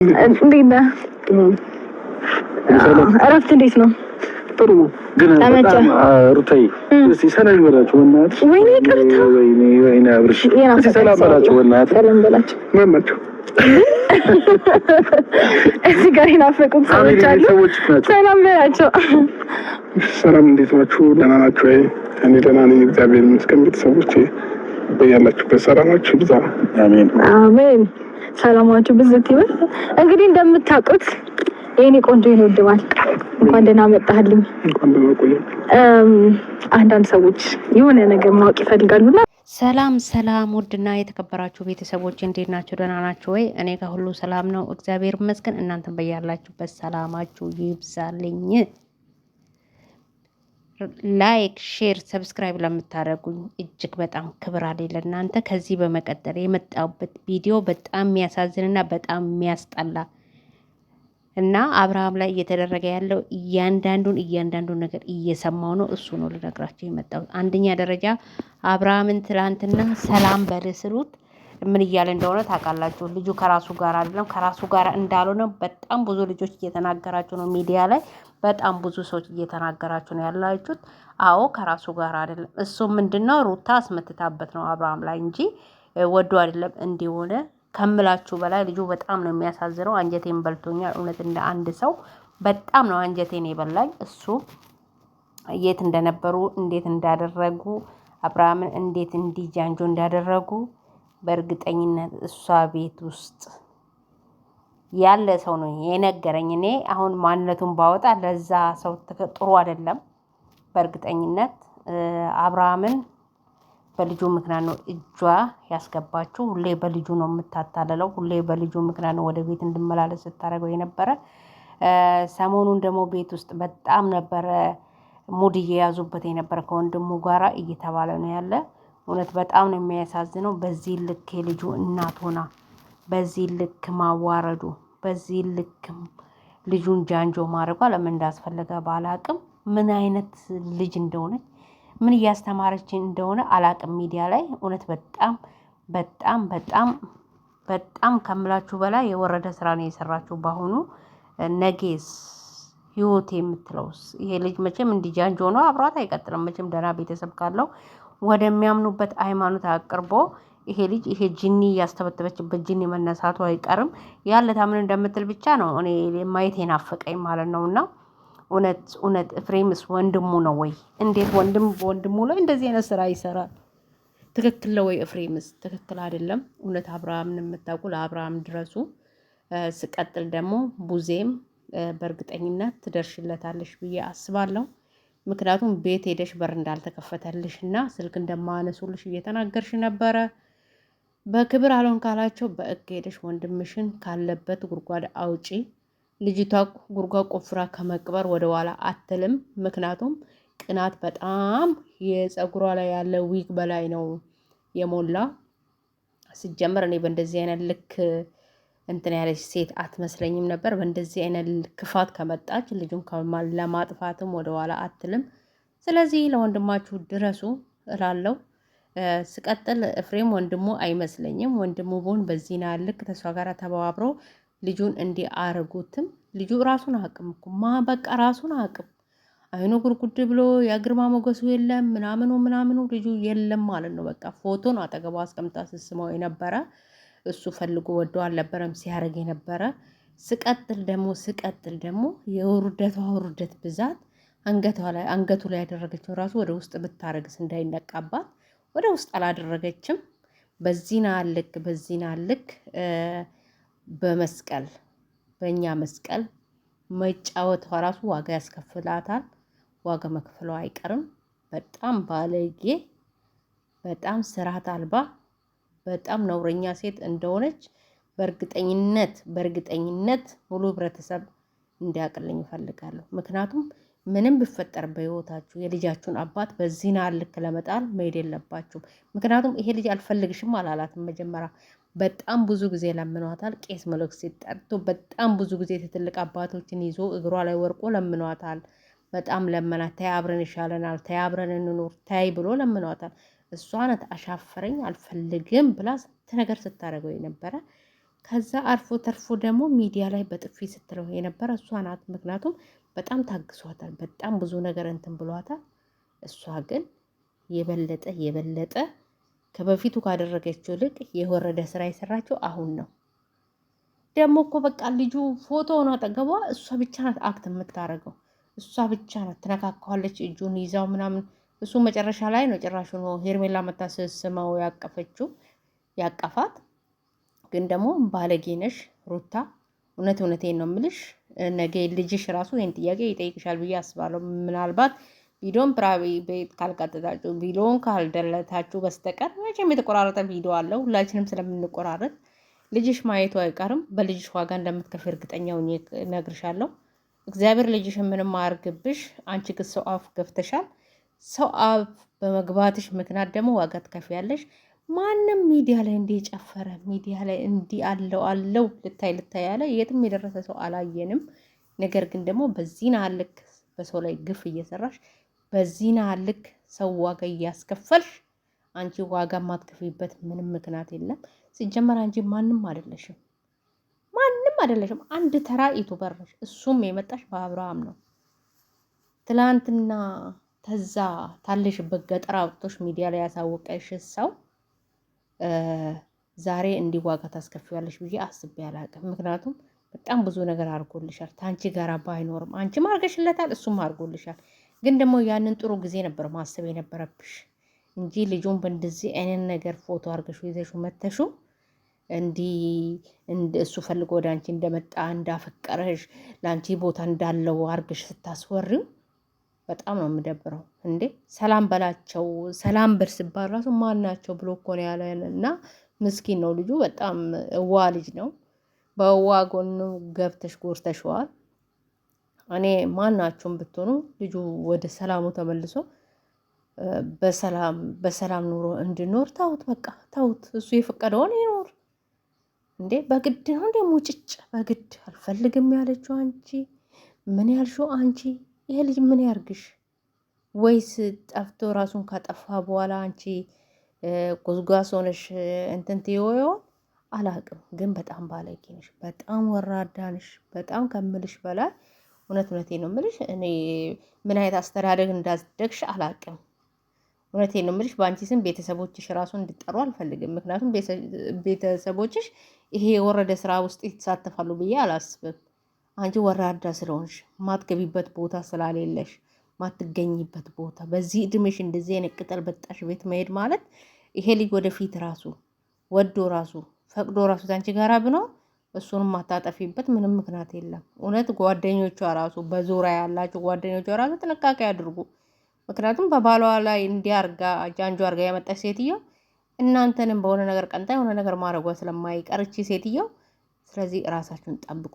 እንዴት ነህ? እረፍት እንዴት ነው? ጥሩ ግን በጣም ሩታዬ እስቲ ሰላም በላቸው በእናትሽ። ወይኔ ይቅርታ፣ ወይኔ አብርሽ እስቲ ሰላም በላቸው በእናትሽ። ሰላም በላቸው ማናቸው? እዚህ ጋር የናፈቁት ሰዎች አሉ። ሰላም በላቸው። ሰላም፣ እንዴት ናችሁ? ደህና ናችሁ ወይ? እኔ ደህና ነኝ፣ እግዚአብሔር ይመስገን። ቤተሰቦቼ በያላችሁበት ሰላማችሁ ይብዛ። አሜን አሜን። ሰላማችሁ ብዝት ይበል። እንግዲህ እንደምታውቁት የኔ ቆንጆ ይወድባል። እንኳን ደህና መጣህልኝ። እንኳን ደህና ቆየ። አንዳንድ ሰዎች የሆነ ነገር ማወቅ ይፈልጋሉና ሰላም ሰላም፣ ውድና የተከበራችሁ ቤተሰቦች እንዴት ናችሁ? ደህና ናችሁ ወይ? እኔ ጋር ሁሉ ሰላም ነው፣ እግዚአብሔር ይመስገን። እናንተም በያላችሁበት ሰላማችሁ ይብዛልኝ። ላይክ፣ ሼር፣ ሰብስክራይብ ለምታደርጉኝ እጅግ በጣም ክብር አለኝ ለእናንተ። ከዚህ በመቀጠል የመጣሁበት ቪዲዮ በጣም የሚያሳዝንና በጣም የሚያስጠላ እና አብርሃም ላይ እየተደረገ ያለው እያንዳንዱን ነገር እየሰማው ነው። እሱ ነው ልነግራቸው የመጣሁት። አንደኛ ደረጃ አብርሃምን ትላንትና ሰላም በልስሩት ምን እያለ እንደሆነ ታውቃላችሁ። ልጁ ከራሱ ጋር አይደለም፣ ከራሱ ጋር እንዳልሆነ በጣም ብዙ ልጆች እየተናገራችሁ ነው። ሚዲያ ላይ በጣም ብዙ ሰዎች እየተናገራችሁ ነው ያላችሁት። አዎ ከራሱ ጋር አይደለም። እሱ ምንድነው ሩታ አስመትታበት ነው አብርሃም ላይ እንጂ ወዶ አይደለም እንዲሆነ ከምላችሁ በላይ ልጁ በጣም ነው የሚያሳዝነው። አንጀቴን በልቶኛል። እውነት እንደ አንድ ሰው በጣም ነው አንጀቴን የበላኝ። እሱ የት እንደነበሩ እንዴት እንዳደረጉ አብርሃምን እንዴት እንዲጃንጆ እንዳደረጉ በእርግጠኝነት እሷ ቤት ውስጥ ያለ ሰው ነው የነገረኝ። እኔ አሁን ማንነቱን ባወጣ ለዛ ሰው ጥሩ አይደለም። በእርግጠኝነት አብርሃምን በልጁ ምክንያት ነው እጇ ያስገባችው። ሁሌ በልጁ ነው የምታታለለው። ሁሌ በልጁ ምክንያት ነው ወደ ቤት እንድመላለስ ስታደርገው የነበረ። ሰሞኑን ደግሞ ቤት ውስጥ በጣም ነበረ ሙድ እየያዙበት የነበረ ከወንድሙ ጋራ እየተባለ ነው ያለ። እውነት በጣም ነው የሚያሳዝነው። በዚህ ልክ የልጁ እናት ሆና በዚህ ልክ ማዋረዱ፣ በዚህ ልክ ልጁን ጃንጆ ማድረጓ ለምን እንዳስፈለገ ባላቅም፣ ምን አይነት ልጅ እንደሆነች ምን እያስተማረችን እንደሆነ አላቅም። ሚዲያ ላይ እውነት በጣም በጣም በጣም በጣም ከምላችሁ በላይ የወረደ ስራ ነው የሰራችሁ። በአሁኑ ነጌስ ህይወት የምትለውስ ይሄ ልጅ መቼም እንዲጃንጆ ነው አብሯት አይቀጥልም። መቼም ደህና ቤተሰብ ካለው ወደሚያምኑበት ሃይማኖት አቅርቦ ይሄ ልጅ ይሄ ጂኒ ያስተበተበችበት ጂኒ መነሳቱ አይቀርም። ያለታ ምን እንደምትል ብቻ ነው እኔ ማየት የናፈቀኝ ማለት ነውና እውነት ኤፍሬምስ ወንድሙ ነው ወይ? እንዴት ወንድም በወንድሙ ላይ እንደዚህ አይነት ስራ ይሰራል? ትክክል ነው ወይ? ኤፍሬምስ ትክክል አይደለም። እውነት አብርሃምን የምታውቁ ለአብርሃም ድረሱ። ስቀጥል ደግሞ ቡዜም በእርግጠኝነት ትደርሽለታለሽ ብዬ አስባለሁ። ምክንያቱም ቤት ሄደሽ በር እንዳልተከፈተልሽ እና ስልክ እንደማነሱልሽ እየተናገርሽ ነበረ። በክብር አልሆን ካላቸው በሕግ ሄደሽ ወንድምሽን ካለበት ጉድጓድ አውጪ። ልጅቷ ጉድጓድ ቆፍራ ከመቅበር ወደ ኋላ አትልም። ምክንያቱም ቅናት በጣም የፀጉሯ ላይ ያለ ዊግ በላይ ነው የሞላ። ሲጀመር እኔ በእንደዚህ አይነት ልክ እንትን ያለች ሴት አትመስለኝም ነበር። በእንደዚህ አይነት ክፋት ከመጣች ልጁን ለማጥፋትም ወደ ኋላ አትልም። ስለዚህ ለወንድማችሁ ድረሱ እላለሁ። ስቀጥል ኤፍሬም ወንድሙ አይመስለኝም። ወንድሙ ቢሆን በዚህና ልክ ተሷ ጋር ተባብሮ ልጁን እንዲህ አረጉትም። ልጁ ራሱን አቅም እኮ በቃ ራሱን አቅም አይኑ ጉርጉድ ብሎ የግርማ ሞገሱ የለም ምናምኑ ልጁ የለም ማለት ነው። በቃ ፎቶን አጠገቡ አስቀምጣ ስስመው የነበረ እሱ ፈልጎ ወዶ አልነበረም ሲያረግ የነበረ። ስቀጥል ደግሞ የውርደት ብዛት አንገቱ ላይ ያደረገችው ራሱ ወደ ውስጥ ብታረግስ እንዳይነቃባት ወደ ውስጥ አላደረገችም። በዚህና ልክ በእኛ መስቀል መጫወቷ ራሱ ዋጋ ያስከፍላታል። ዋጋ መክፈሏ አይቀርም። በጣም ባለጌ፣ በጣም ስርዓት አልባ፣ በጣም ነውረኛ ሴት እንደሆነች በእርግጠኝነት ሙሉ ህብረተሰብ እንዲያቅልኝ ይፈልጋለሁ። ምክንያቱም ምንም ቢፈጠር በህይወታችሁ የልጃችሁን አባት በዚህና ልክ ለመጣል መሄድ የለባችሁም። ምክንያቱም ይሄ ልጅ አልፈልግሽም አላላትም መጀመሪያ። በጣም ብዙ ጊዜ ለምኗታል። ቄስ መለክሴ ጠርቶ በጣም ብዙ ጊዜ ትልቅ አባቶችን ይዞ እግሯ ላይ ወርቆ ለምኗታል። በጣም ለመናት። ተይ አብረን ይሻለናል፣ ተይ አብረን እንኖር፣ ተይ ብሎ ለምኗታል። እሷ ናት አሻፈረኝ አልፈልግም ብላ ስንት ነገር ስታደርገው የነበረ። ከዛ አልፎ ተርፎ ደግሞ ሚዲያ ላይ በጥፊ ስትለው የነበረ እሷ ናት። ምክንያቱም በጣም ታግሷታል፣ በጣም ብዙ ነገር እንትን ብሏታል። እሷ ግን የበለጠ ከበፊቱ ካደረገችው ልቅ የወረደ ስራ የሰራችው አሁን ነው። ደግሞ እኮ በቃ ልጁ ፎቶ ሆኖ አጠገቧ እሷ ብቻ ናት አክት የምታደርገው፣ እሷ ብቻ ናት ትነካካዋለች፣ እጁን ይዛው ምናምን። እሱ መጨረሻ ላይ ነው ጭራሹ ነው ሄርሜላ መታ ስስመው ያቀፋት። ግን ደግሞ ባለጌ ነሽ ሩታ፣ እውነቴን ነው የምልሽ። ነገ ልጅሽ ራሱ ይህን ጥያቄ ይጠይቅሻል ብዬ አስባለሁ። ምናልባት ቪዲዮን ፕራይቬት ካልቀጥታችሁ ቪዲዮን ካልደለታችሁ በስተቀር መቼም የተቆራረጠ ቪዲዮ አለው፣ ሁላችንም ስለምንቆራረጥ ልጅሽ ማየቱ አይቀርም። በልጅሽ ዋጋ እንደምትከፍ እርግጠኛ ሆኜ እነግርሻለሁ። እግዚአብሔር ልጅሽን ምንም አያርግብሽ። አንቺ ግን ሰው አፍ ገፍተሻል። ሰው አፍ በመግባትሽ ምክንያት ደግሞ ዋጋ ትከፍያለሽ። ማንም ሚዲያ ላይ እንዲህ የጨፈረ ሚዲያ ላይ እንዲህ አለው ልታይ ያለ የትም የደረሰ ሰው አላየንም። ነገር ግን ደግሞ በዚህን ልክ በሰው ላይ ግፍ እየሰራሽ በዚህን ልክ ሰው ዋጋ እያስከፈልሽ አንቺ ዋጋ ማትከፊበት ምንም ምክንያት የለም። ሲጀመር አንቺ ማንም አይደለሽም። አንድ ተራ ዩቱበር ነሽ። እሱም የመጣሽ በአብርሃም ነው። ትላንትና ተዛ ታለሽበት ገጠር አውጥቶሽ ሚዲያ ላይ ያሳወቀሽ ሰው ዛሬ እንዲህ ዋጋ ታስከፊዋለሽ ብዬ አስቤ አላውቅም። ምክንያቱም በጣም ብዙ ነገር አድርጎልሻል። ታንቺ ጋር ባይኖርም አንቺም አድርገሽለታል፣ እሱም አድርጎልሻል። ግን ደግሞ ያንን ጥሩ ጊዜ ነበር ማሰብ የነበረብሽ እንጂ ልጁን በእንደዚህ አይነት ነገር ፎቶ አድርገሽ ይዘሽው መተሹ እሱ ፈልጎ ወደ አንቺ እንደመጣ እንዳፈቀረሽ ለአንቺ ቦታ እንዳለው አድርገሽ ስታስወሪው በጣም ነው የምደብረው። እንዴ ሰላም በላቸው፣ ሰላም በል ሲባል ራሱ ማናቸው ብሎ እኮ ነው ያለ። እና ምስኪን ነው ልጁ፣ በጣም እዋ ልጅ ነው። በእዋ ጎኑ ገብተሽ ጎርተሸዋል። እኔ ማናቸውም ብትሆኑ ልጁ ወደ ሰላሙ ተመልሶ በሰላም ኑሮ እንድኖር ታውት፣ በቃ ታውት። እሱ የፈቀደውን ይኖር። እንዴ በግድ ነው እንዴ ሙጭጭ በግድ አልፈልግም ያለችው አንቺ? ምን ያልሽው አንቺ? ይሄ ልጅ ምን ያርግሽ? ወይስ ጠፍቶ ራሱን ካጠፋ በኋላ አንቺ ጉዝጓዝ ሆነሽ እንትን ትይወው አላቅም። ግን በጣም ባለጌ ነሽ፣ በጣም ወራዳ ነሽ፣ በጣም ከምልሽ በላይ። እውነቴን ነው የምልሽ። እኔ ምን አይነት አስተዳደግ እንዳደግሽ አላቅም። እውነቴን ነው የምልሽ። በአንቺ ስም ቤተሰቦችሽ ራሱ እንዲጠሩ አልፈልግም። ምክንያቱም ቤተሰቦችሽ ይሄ የወረደ ስራ ውስጥ ይተሳተፋሉ ብዬ አላስብም። አንቺ ወራዳ ስለሆንሽ፣ ማትገቢበት ቦታ ስላሌለሽ፣ ማትገኝበት ቦታ በዚህ እድሜሽ እንደዚህ አይነት ቅጠል በጣሽ ቤት መሄድ ማለት ይሄ ልጅ ወደፊት ራሱ ወዶ ራሱ ፈቅዶ ራሱ አንቺ ጋራ ብኖር እሱንም ማታጠፊበት ምንም ምክንያት የለም። እውነት ጓደኞቿ ራሱ በዙሪያ ያላችሁ ጓደኞቿ ራሱ ጥንቃቄ አድርጉ። ምክንያቱም በባሏ ላይ እንዲያርጋ ጃንጆ አርጋ ያመጣች ሴትዮ እናንተንም በሆነ ነገር ቀንታ የሆነ ነገር ማድረጓ ስለማይቀርቺ ሴትዮ። ስለዚህ ራሳችሁን ጠብቁ።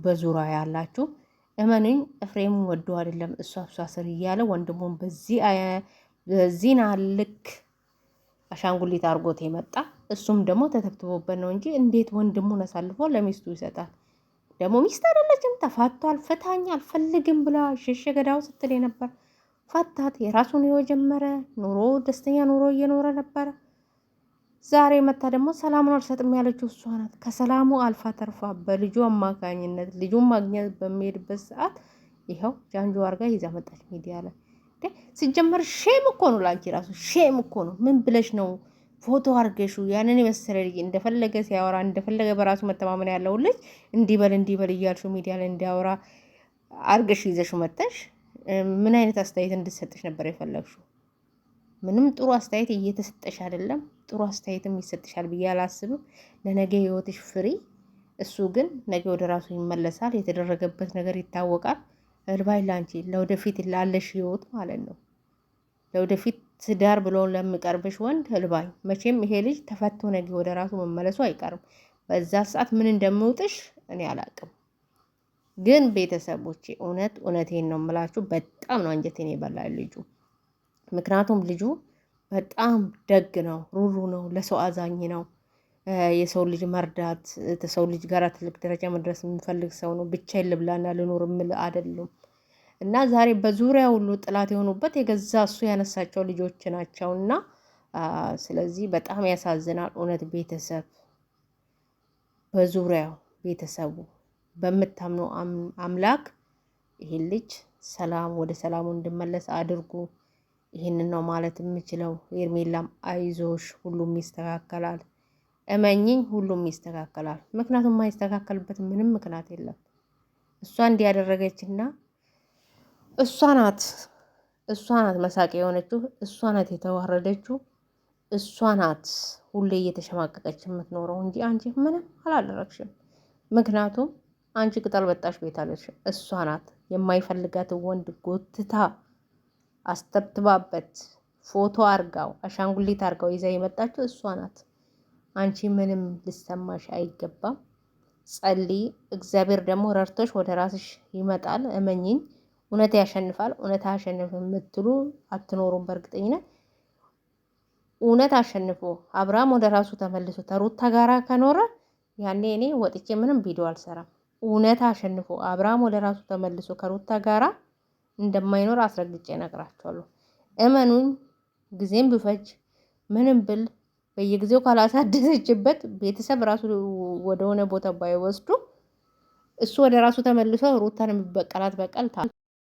በዙሪያ ያላችሁ እመኑኝ፣ ኤፍሬም ወዶ አይደለም እሷ ስር እያለ ወንድሙን በዚህን ልክ አሻንጉሊት አርጎት የመጣ እሱም ደግሞ ተተብትቦበት ነው እንጂ እንዴት ወንድሙን አሳልፎ ለሚስቱ ይሰጣል? ደግሞ ሚስት አይደለችም፣ ተፋቷል። ፍታኝ አልፈልግም ብላ ሸሸ ገዳው ስትል ነበር። ፈታት። የራሱን የጀመረ ኑሮ ደስተኛ ኑሮ እየኖረ ነበረ። ዛሬ መታ ደግሞ ሰላሙን አልሰጥም ያለችው እሷ ናት። ከሰላሙ አልፋ ተርፋ በልጁ አማካኝነት ልጁን ማግኘት በሚሄድበት ሰዓት ይኸው ጃንጆ አርጋ ይዛ መጣች ሚዲያ ላይ። ሲጀመር ሼም እኮ ነው ለአንቺ ራሱ ሼም እኮ ነው። ምን ብለሽ ነው ፎቶ አርገሹ ያንን የመሰለ ልጅ እንደፈለገ ሲያወራ እንደፈለገ በራሱ መተማመን ያለው ልጅ እንዲበል እያልሹ ሚዲያ ላይ እንዲያወራ አርገሽ ይዘሹ መጣሽ። ምን አይነት አስተያየት እንድትሰጥሽ ነበር የፈለግሽው? ምንም ጥሩ አስተያየት እየተሰጠሽ አይደለም። ጥሩ አስተያየትም ይሰጥሻል ብዬ አላስብም። ለነገ ህይወትሽ ፍሪ። እሱ ግን ነገ ወደ ራሱ ይመለሳል። የተደረገበት ነገር ይታወቃል። እልባይ ላንቺ ለወደፊት ላለሽ ህይወት ማለት ነው። ለወደፊት ትዳር ብሎ ለሚቀርብሽ ወንድ እልባይ። መቼም ይሄ ልጅ ተፈቶ ነገ ወደ ራሱ መመለሱ አይቀርም። በዛ ሰዓት ምን እንደምውጥሽ እኔ አላቅም። ግን ቤተሰቦቼ እውነቴን ነው የምላችሁ፣ በጣም ነው አንጀቴን የበላል ልጁ። ምክንያቱም ልጁ በጣም ደግ ነው፣ ሩሩ ነው፣ ለሰው አዛኝ ነው። የሰው ልጅ መርዳት ከሰው ልጅ ጋር ትልቅ ደረጃ መድረስ የሚፈልግ ሰው ነው። ብቻዬን ልብላና ልኖር የምል አይደለም። እና ዛሬ በዙሪያ ሁሉ ጥላት የሆኑበት የገዛ እሱ ያነሳቸው ልጆች ናቸውና ስለዚህ በጣም ያሳዝናል። እውነት ቤተሰብ በዙሪያው ቤተሰቡ በምታምነው አምላክ ይሄን ልጅ ሰላም ወደ ሰላሙ እንድመለስ አድርጉ። ይህንን ነው ማለት የምችለው። ሄርሜላም አይዞሽ፣ ሁሉም ይስተካከላል፣ እመኝኝ፣ ሁሉም ይስተካከላል። ምክንያቱም የማይስተካከልበት ምንም ምክንያት የለም። እሷ እንዲያደረገችና እሷ ናት መሳቂያ የሆነችው፣ እሷ ናት የተዋረደችው፣ እሷ ናት ሁሌ እየተሸማቀቀች የምትኖረው እንጂ አንቺ ምንም አላደረግሽም። ምክንያቱም አንቺ ቅጠል በጣሽ ቤት አለሽ። እሷ ናት የማይፈልጋትን ወንድ ጎትታ አስተብትባበት ፎቶ አርጋው አሻንጉሊት አርጋው ይዛ የመጣችው እሷ ናት። አንቺ ምንም ልሰማሽ አይገባም። ጸልይ፣ እግዚአብሔር ደግሞ ረድቶሽ ወደ ራስሽ ይመጣል። እመኝኝ፣ እውነት ያሸንፋል። እውነት አሸንፍ የምትሉ አትኖሩም። በእርግጠኝነት እውነት አሸንፎ አብርሃም ወደ ራሱ ተመልሶ ተሩታ ጋራ ከኖረ ያኔ እኔ ወጥቼ ምንም ቪዲዮ አልሰራም። እውነት አሸንፎ አብርሃም ወደ ራሱ ተመልሶ ከሩታ ጋራ እንደማይኖር አስረግጬ እነግራቸዋለሁ። እመኑኝ፣ ጊዜም ብፈጅ ምንም ብል በየጊዜው ካላሳደሰችበት ቤተሰብ ራሱ ወደሆነ ቦታ ባይወስዱ እሱ ወደ ራሱ ተመልሶ ሩታን የሚበቀላት በቀል